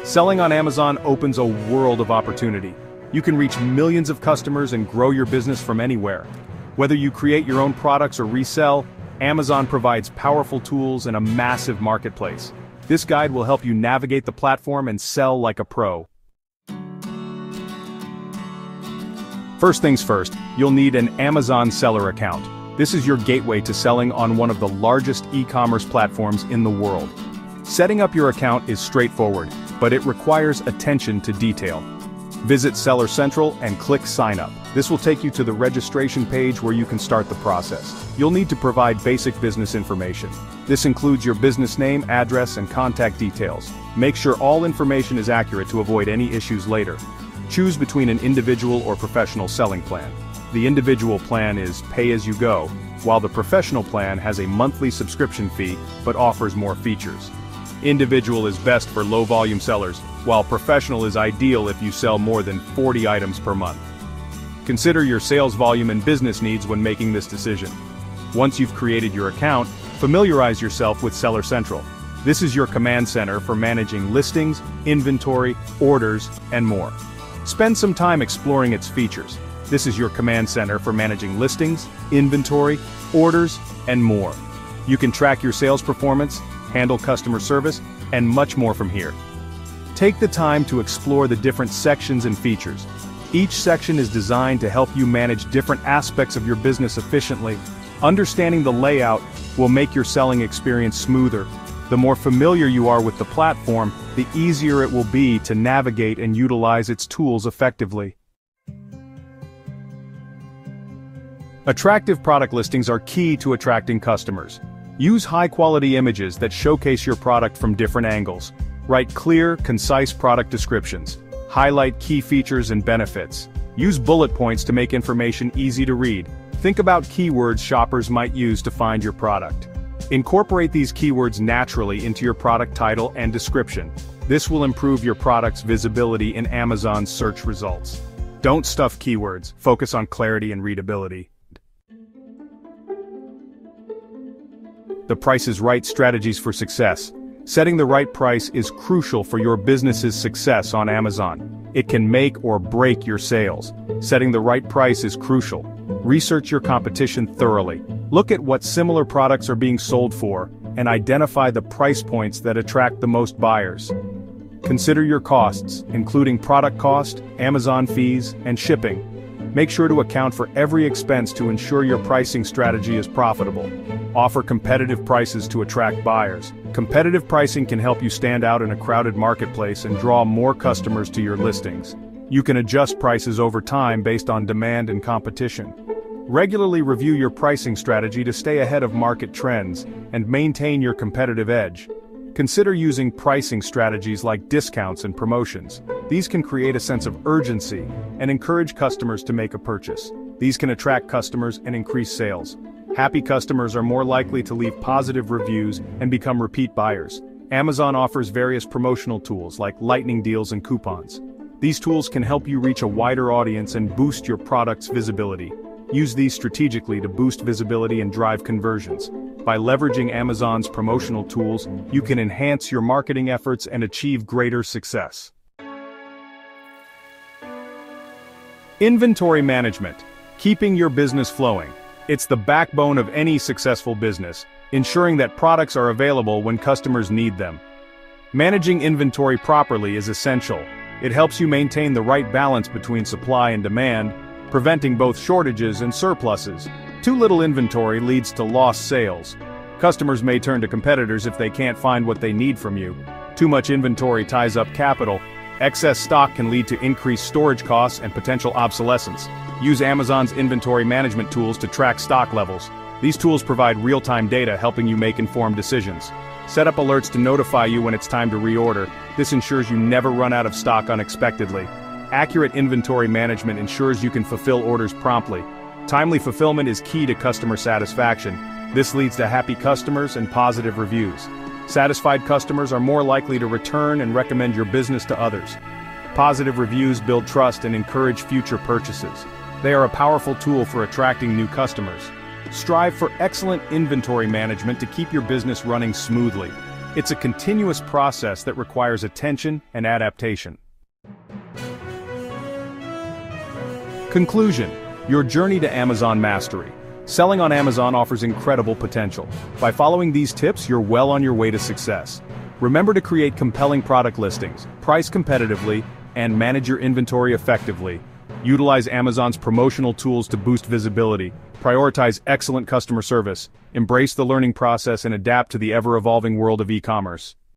Selling on Amazon opens a world of opportunity. You can reach millions of customers and grow your business from anywhere. Whether you create your own products or resell, Amazon provides powerful tools and a massive marketplace. This guide will help you navigate the platform and sell like a pro. First things first, you'll need an Amazon seller account. This is your gateway to selling on one of the largest e-commerce platforms in the world. Setting up your account is straightforward, but it requires attention to detail. Visit Seller Central and click Sign Up. This will take you to the registration page where you can start the process. You'll need to provide basic business information. This includes your business name, address, and contact details. Make sure all information is accurate to avoid any issues later. Choose between an individual or professional selling plan. The individual plan is pay-as-you-go, while the professional plan has a monthly subscription fee but offers more features. Individual is best for low-volume sellers, while professional is ideal if you sell more than 40 items per month. Consider your sales volume and business needs when making this decision. Once you've created your account, familiarize yourself with Seller Central. This is your command center for managing listings, inventory, orders, and more. Spend some time exploring its features. This is your command center for managing listings, inventory, orders, and more. You can track your sales performance, handle customer service, and much more from here. Take the time to explore the different sections and features. Each section is designed to help you manage different aspects of your business efficiently. Understanding the layout will make your selling experience smoother. The more familiar you are with the platform, the easier it will be to navigate and utilize its tools effectively. Attractive product listings are key to attracting customers. Use high-quality images that showcase your product from different angles. Write clear, concise product descriptions. Highlight key features and benefits. Use bullet points to make information easy to read. Think about keywords shoppers might use to find your product. Incorporate these keywords naturally into your product title and description. This will improve your product's visibility in Amazon's search results. Don't stuff keywords, focus on clarity and readability. The Price is Right strategies for success. Setting the right price is crucial for your business's success on Amazon. It can make or break your sales. Setting the right price is crucial. Research your competition thoroughly. Look at what similar products are being sold for, and identify the price points that attract the most buyers. Consider your costs, including product cost, Amazon fees, and shipping. Make sure to account for every expense to ensure your pricing strategy is profitable. Offer competitive prices to attract buyers. Competitive pricing can help you stand out in a crowded marketplace and draw more customers to your listings. You can adjust prices over time based on demand and competition. Regularly review your pricing strategy to stay ahead of market trends and maintain your competitive edge. Consider using pricing strategies like discounts and promotions. These can create a sense of urgency and encourage customers to make a purchase. These can attract customers and increase sales. Happy customers are more likely to leave positive reviews and become repeat buyers. Amazon offers various promotional tools like lightning deals and coupons. These tools can help you reach a wider audience and boost your product's visibility. Use these strategically to boost visibility and drive conversions. By leveraging Amazon's promotional tools, you can enhance your marketing efforts and achieve greater success. Inventory management. Keeping your business flowing. It's the backbone of any successful business, ensuring that products are available when customers need them. Managing inventory properly is essential. It helps you maintain the right balance between supply and demand, preventing both shortages and surpluses. Too little inventory leads to lost sales. Customers may turn to competitors if they can't find what they need from you. Too much inventory ties up capital. Excess stock can lead to increased storage costs and potential obsolescence. Use Amazon's inventory management tools to track stock levels. These tools provide real-time data helping you make informed decisions. Set up alerts to notify you when it's time to reorder. This ensures you never run out of stock unexpectedly. Accurate inventory management ensures you can fulfill orders promptly. Timely fulfillment is key to customer satisfaction. This leads to happy customers and positive reviews. Satisfied customers are more likely to return and recommend your business to others. Positive reviews build trust and encourage future purchases. They are a powerful tool for attracting new customers. Strive for excellent inventory management to keep your business running smoothly. It's a continuous process that requires attention and adaptation. Conclusion: your journey to Amazon mastery. Selling on Amazon offers incredible potential. By following these tips, you're well on your way to success. Remember to create compelling product listings, price competitively, and manage your inventory effectively. Utilize Amazon's promotional tools to boost visibility. Prioritize excellent customer service. Embrace the learning process and adapt to the ever-evolving world of e-commerce.